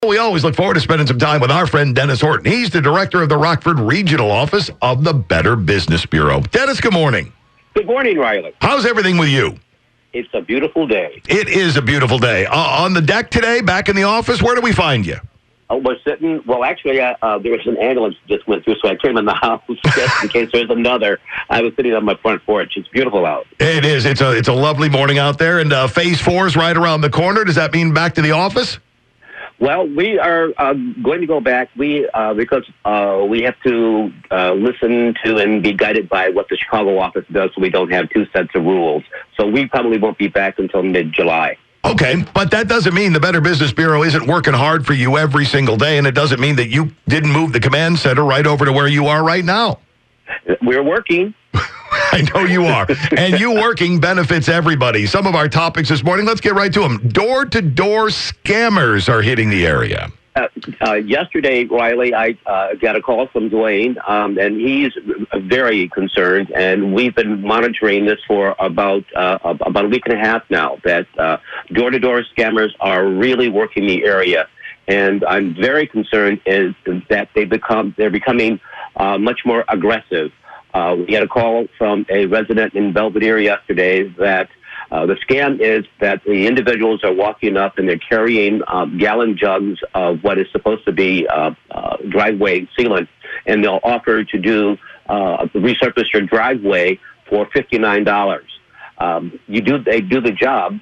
We always look forward to spending some time with our friend Dennis Horton. He's the director of the Rockford Regional Office of the Better Business Bureau. Dennis, good morning. Good morning, Riley. How's everything with you? It's a beautiful day. It is a beautiful day. On the deck today, back in the office, where do we find you? We're sitting, well, actually, there was an ambulance that just went through, so I came in the house just in case there's another. I was sitting on my front porch. It's beautiful out. It is. It's a lovely morning out there, and Phase 4 is right around the corner. Does that mean back to the office? Well, we are going to go back because we have to listen to and be guided by what the Chicago office does, so we don't have two sets of rules. So we probably won't be back until mid-July. Okay, but that doesn't mean the Better Business Bureau isn't working hard for you every single day, and it doesn't mean that you didn't move the command center right over to where you are right now. We're working. I know you are. And you working benefits everybody. Some of our topics this morning, let's get right to them. Door-to-door scammers are hitting the area. Yesterday, Riley, I got a call from Dwayne, and he's very concerned, and we've been monitoring this for about a week and a half now, that door-to-door scammers are really working the area. And I'm very concerned is that they're becoming much more aggressive. We had a call from a resident in Belvedere yesterday that the scam is that the individuals are walking up and they're carrying gallon jugs of what is supposed to be driveway sealant, and they'll offer to resurface your driveway for $59. They do the job,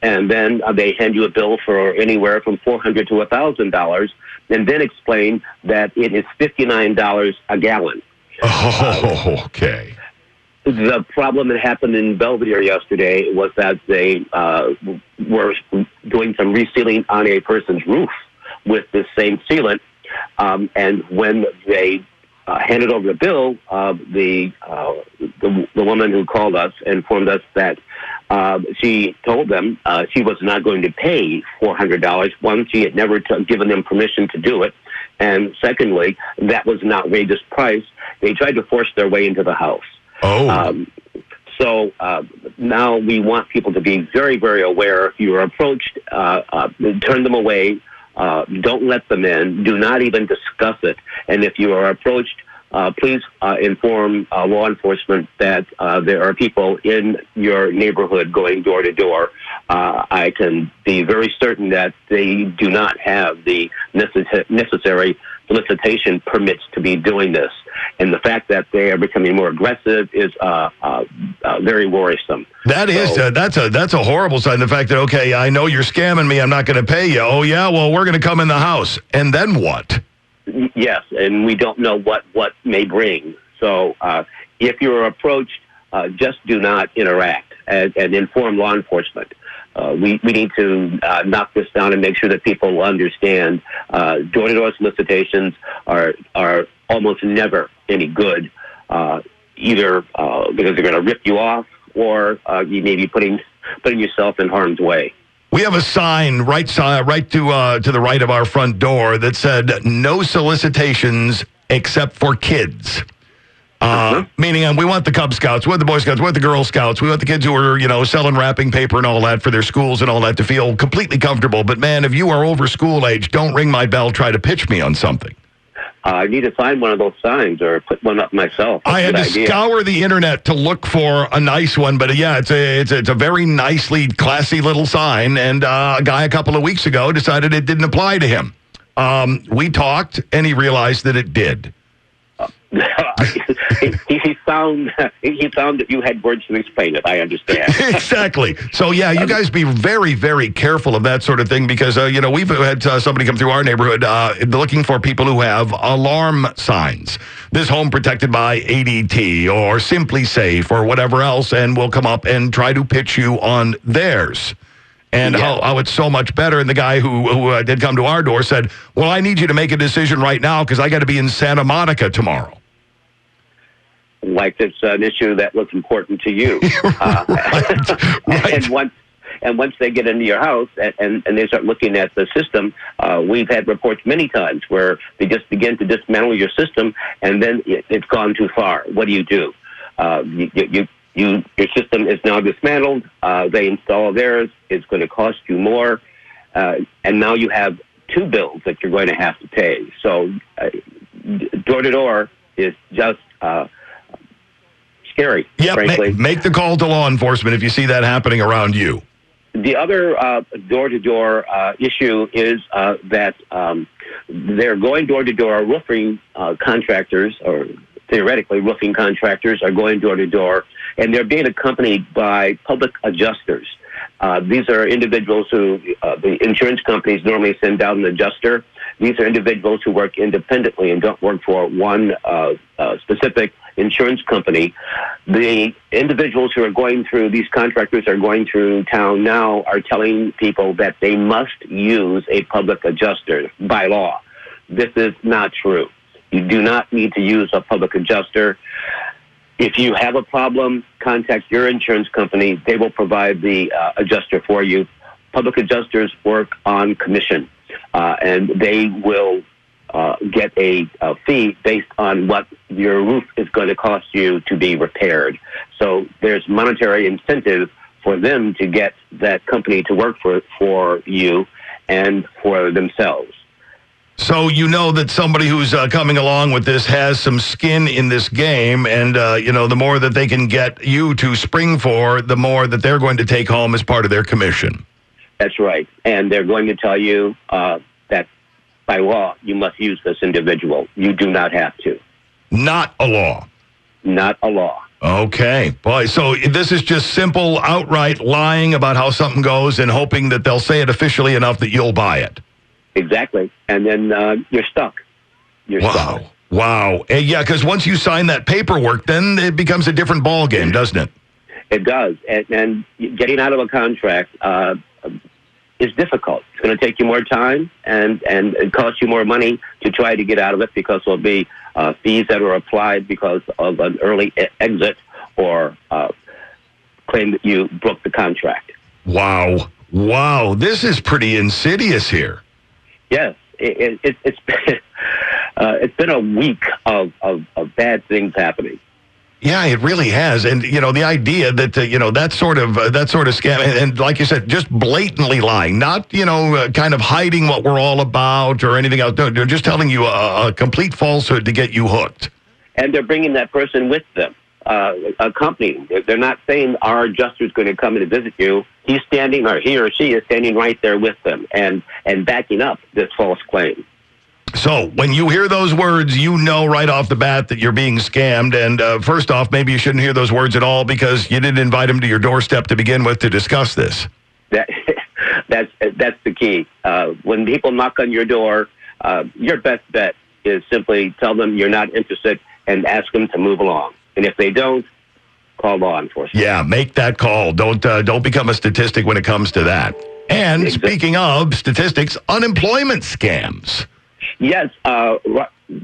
and then they hand you a bill for anywhere from $400 to $1,000, and then explain that it is $59 a gallon. Oh, okay. The problem that happened in Belvedere yesterday was that they were doing some resealing on a person's roof with this same sealant, and when they handed over the bill, the woman who called us informed us that she told them she was not going to pay $400. One, she had never given them permission to do it, and secondly, that was an outrageous price. They tried to force their way into the house. Oh. So now we want people to be very, very aware. If you are approached, turn them away. Don't let them in. Do not even discuss it. And if you are approached, please inform law enforcement that there are people in your neighborhood going door to door. I can be very certain that they do not have the necessary solicitation permits to be doing this. And the fact that they are becoming more aggressive is very worrisome. That's a horrible sign. The fact that, okay, I know you're scamming me, I'm not going to pay you. Oh, yeah, well, we're going to come in the house. And then what? Yes, and we don't know what may bring. So if you're approached, just do not interact and inform law enforcement. We need to knock this down and make sure that people understand door-to-door solicitations are almost never any good, either because they're going to rip you off or you may be putting yourself in harm's way. We have a sign right to the right of our front door that said, no solicitations except for kids. Meaning we want the Cub Scouts, we want the Boy Scouts, we want the Girl Scouts, we want the kids who are, selling wrapping paper and all that for their schools and all that to feel completely comfortable. But, man, if you are over school age, don't ring my bell, try to pitch me on something. I need to find one of those signs or put one up myself. I had to scour the internet to look for a nice one, but yeah, it's a very nicely classy little sign, and a guy a couple of weeks ago decided it didn't apply to him. We talked, and he realized that it did. he found that you had words to explain it. I understand. Exactly. So yeah, you guys be very, very careful of that sort of thing because we've had somebody come through our neighborhood looking for people who have alarm signs. This home protected by ADT or Simply Safe or whatever else, and we'll come up and try to pitch you on theirs. And how it's so much better. And the guy who did come to our door said, well, I need you to make a decision right now because I got to be in Santa Monica tomorrow. Like it's an issue that looks important to you. Right. And once they get into your house and they start looking at the system, we've had reports many times where they just begin to dismantle your system and then it's gone too far. What do? Your system is now dismantled. They install theirs. It's going to cost you more. And now you have two bills that you're going to have to pay. So door to door is just scary, frankly. Make the call to law enforcement if you see that happening around you. The other door-to-door issue is that they're going door-to-door. Roofing contractors, or theoretically roofing contractors, are going door-to-door, and they're being accompanied by public adjusters. These are individuals who the insurance companies normally send down an adjuster. These are individuals who work independently and don't work for one specific insurance company. The individuals who are going through, these contractors are going through town now, are telling people that they must use a public adjuster by law. This is not true. You do not need to use a public adjuster. If you have a problem, contact your insurance company. They will provide the adjuster for you. Public adjusters work on commission, and they will get a fee based on what your roof is going to cost you to be repaired. So there's monetary incentive for them to get that company to work for you and for themselves. So you know that somebody who's coming along with this has some skin in this game, and the more that they can get you to spring for, the more that they're going to take home as part of their commission. That's right. And they're going to tell you that by law, you must use this individual. You do not have to. Not a law. Not a law. Okay. Boy, so this is just simple, outright lying about how something goes and hoping that they'll say it officially enough that you'll buy it. Exactly. And then you're stuck. You're stuck. Wow. Yeah, because once you sign that paperwork, then it becomes a different ball game, doesn't it? It does. And getting out of a contract is difficult. It's going to take you more time, and it costs you more money to try to get out of it, because there'll be fees that are applied because of an early exit or claim that you broke the contract. Wow. This is pretty insidious here. Yes, it's been a week of bad things happening. Yeah, it really has. And, the idea that, that sort of scam, and like you said, just blatantly lying, not, kind of hiding what we're all about or anything else. No, they're just telling you a complete falsehood to get you hooked. And they're bringing that person with them, accompanying. They're not saying our adjuster's going to come in and visit you. He's standing, or he or she is standing right there with them and backing up this false claim. So when you hear those words, you know right off the bat that you're being scammed. And first off, maybe you shouldn't hear those words at all, because you didn't invite them to your doorstep to begin with to discuss this. That's the key. When people knock on your door, your best bet is simply tell them you're not interested and ask them to move along. And if they don't, call law enforcement. Yeah, make that call. Don't become a statistic when it comes to that. And speaking of statistics, unemployment scams. Yes,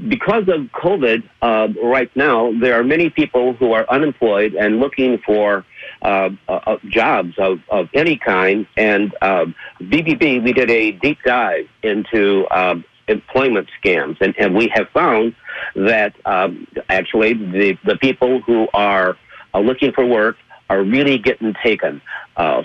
because of COVID, right now, there are many people who are unemployed and looking for jobs of any kind. And BBB, we did a deep dive into employment scams, and we have found that actually the people who are looking for work are really getting taken.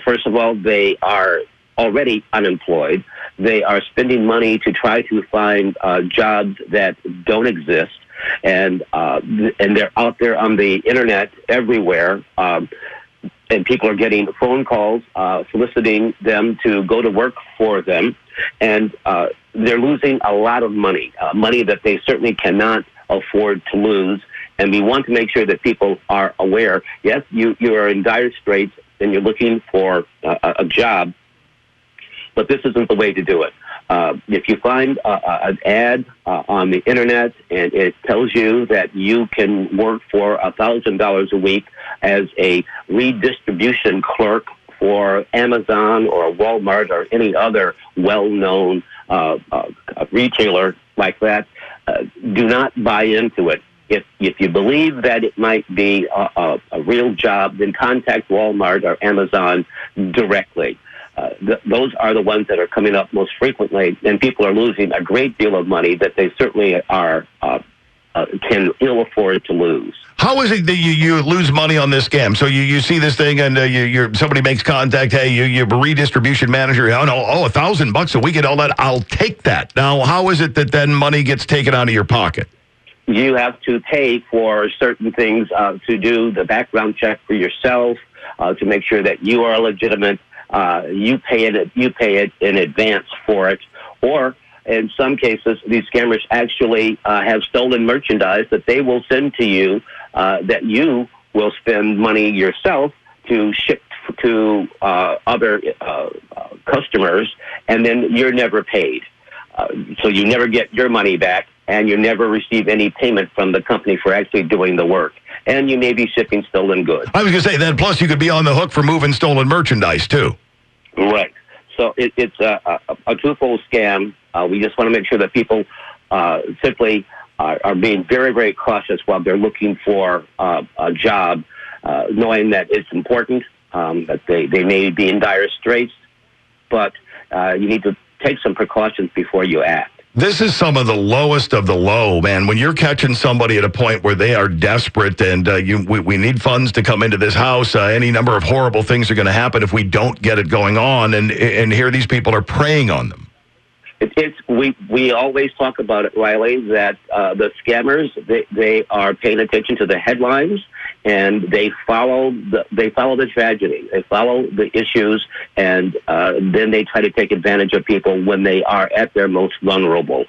First of all, they are already unemployed. They are spending money to try to find jobs that don't exist, and they're out there on the internet everywhere. And people are getting phone calls soliciting them to go to work for them, and they're losing a lot of money, money that they certainly cannot afford to lose. And we want to make sure that people are aware. Yes, you are in dire straits and you're looking for a job, but this isn't the way to do it. If you find an ad on the internet and it tells you that you can work for $1,000 a week as a redistribution clerk for Amazon or Walmart or any other well-known retailer like that, do not buy into it. If you believe that it might be a real job, then contact Walmart or Amazon directly. Those are the ones that are coming up most frequently, and people are losing a great deal of money that they certainly are can ill afford to lose. How is it that you lose money on this scam? So you see this thing and somebody makes contact. Hey, you're a redistribution manager. Oh, no, $1,000 a week and all that. I'll take that. Now, how is it that then money gets taken out of your pocket? You have to pay for certain things to do the background check for yourself to make sure that you are legitimate. You pay it in advance for it, or in some cases, these scammers actually have stolen merchandise that they will send to you that you will spend money yourself to ship to other customers, and then you're never paid. So you never get your money back, and you never receive any payment from the company for actually doing the work. And you may be shipping stolen goods. I was going to say, then plus you could be on the hook for moving stolen merchandise, too. Right. So it's a twofold scam. We just want to make sure that people simply are being very, very cautious while they're looking for a job, knowing that it's important, that they may be in dire straits, but you need to take some precautions before you act. This is some of the lowest of the low, man. When you're catching somebody at a point where they are desperate and we need funds to come into this house, any number of horrible things are going to happen if we don't get it going on, and here these people are preying on them. We always talk about it, Riley, that the scammers, they are paying attention to the headlines, and they follow the tragedy, they follow the issues, and then they try to take advantage of people when they are at their most vulnerable.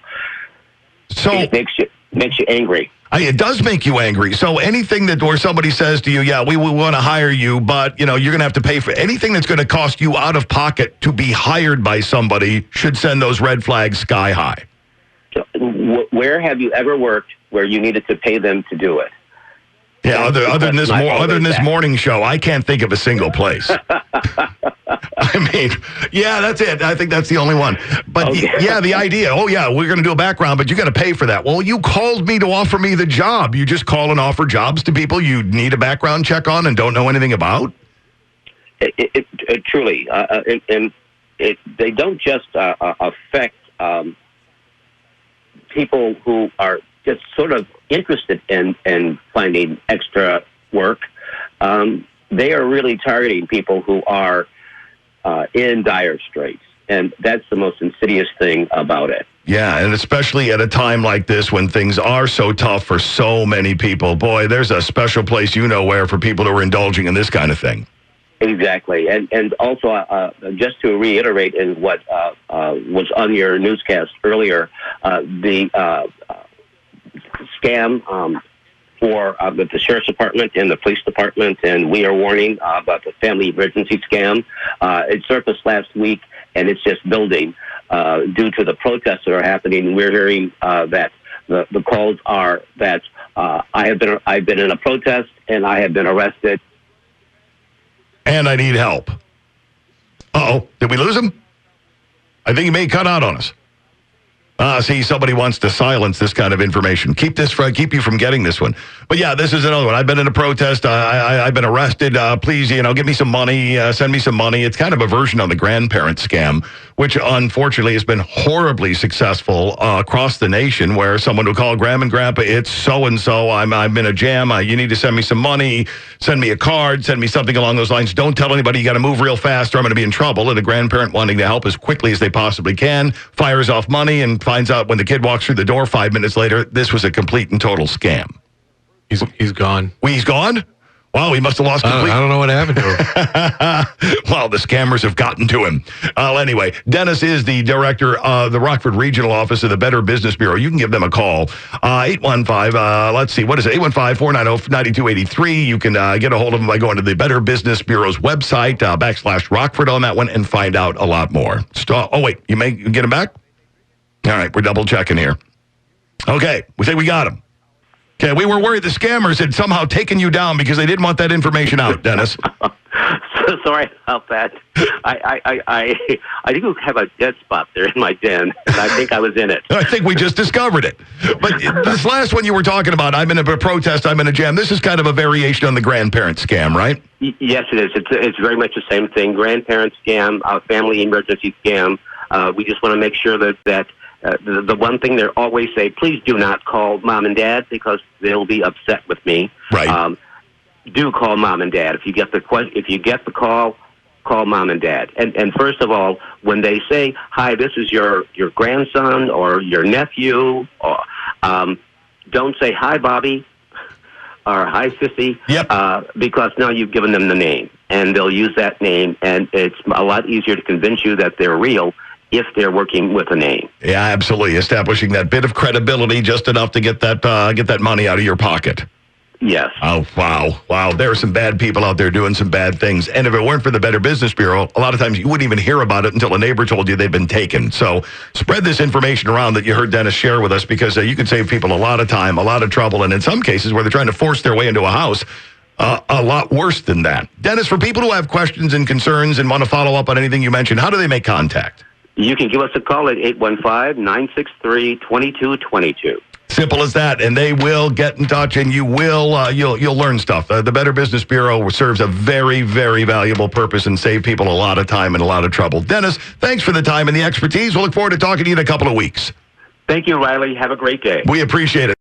So it makes you angry. It does make you angry. So anything where somebody says to you, yeah, we want to hire you, but you're going to have to pay for anything that's going to cost you out of pocket to be hired by somebody should send those red flags sky high. So, where have you ever worked where you needed to pay them to do it? Yeah, other than this morning show, I can't think of a single place. I mean, yeah, that's it. I think that's the only one. But okay. Yeah, the idea, we're going to do a background, but you got to pay for that. Well, you called me to offer me the job. You just call and offer jobs to people you need a background check on and don't know anything about? It truly. They don't just affect people who are just sort of interested in finding extra work. They are really targeting people who are in dire straits, and that's the most insidious thing about it. Yeah, and especially at a time like this when things are so tough for so many people. Boy, there's a special place where for people who are indulging in this kind of thing. Exactly, and also just to reiterate in what was on your newscast earlier, the scam for the Sheriff's Department and the Police Department, and we are warning about the family emergency scam. It surfaced last week, and it's just building due to the protests that are happening. We're hearing that the calls are that I've been in a protest and I have been arrested, and I need help. Uh-oh, did we lose him? I think he may cut out on us. See, somebody wants to silence this kind of information. Keep you from getting this one. But yeah, this is another one. I've been in a protest. I've been arrested. Please, give me some money. Send me some money. It's kind of a version of the Grandparent Scam, which unfortunately has been horribly successful across the nation, where someone will call Grandma and Grandpa, it's so-and-so, I'm in a jam, you need to send me some money, send me a card, send me something along those lines. Don't tell anybody, you got to move real fast or I'm going to be in trouble. And a grandparent wanting to help as quickly as they possibly can, fires off money and finds out when the kid walks through the door 5 minutes later, this was a complete and total scam. He's gone. He's gone? Wow, he must have lost complete. I don't know what happened to him. Well, the scammers have gotten to him. Anyway, Dennis is the director of the Rockford Regional Office of the Better Business Bureau. You can give them a call. 815, let's see, what is it? 815-490-9283. You can get a hold of them by going to the Better Business Bureau's website, /Rockford on that one, and find out a lot more. Wait, you may get him back? All right, we're double checking here. Okay, we say we got him. Okay, we were worried the scammers had somehow taken you down because they didn't want that information out, Dennis. So sorry about that. I think we have a dead spot there in my den, and I think I was in it. I think we just discovered it. But this last one you were talking about, I'm in a protest, I'm in a jam, this is kind of a variation on the Grandparent Scam, right? Yes, it is. It's very much the same thing. Grandparent Scam, family emergency scam. We just want to make sure that The one thing they always say, please do not call mom and dad because they'll be upset with me. Right. Do call mom and dad. If you get the call, call mom and dad. And first of all, when they say, hi, this is your grandson or your nephew, or don't say, hi, Bobby, or hi, Sissy, because now you've given them the name, and they'll use that name, and it's a lot easier to convince you that they're real if they're working with a name. Yeah, absolutely. Establishing that bit of credibility, just enough to get that money out of your pocket. Yes. Oh, wow. There are some bad people out there doing some bad things. And if it weren't for the Better Business Bureau, a lot of times you wouldn't even hear about it until a neighbor told you they'd been taken. So spread this information around that you heard Dennis share with us, because you can save people a lot of time, a lot of trouble, and in some cases where they're trying to force their way into a house, a lot worse than that. Dennis, for people who have questions and concerns and want to follow up on anything you mentioned, how do they make contact? You can give us a call at 815-963-2222. Simple as that, and they will get in touch, and you will you'll learn stuff. The Better Business Bureau serves a very, very valuable purpose and save people a lot of time and a lot of trouble. Dennis, thanks for the time and the expertise. We'll look forward to talking to you in a couple of weeks. Thank you, Riley. Have a great day. We appreciate it.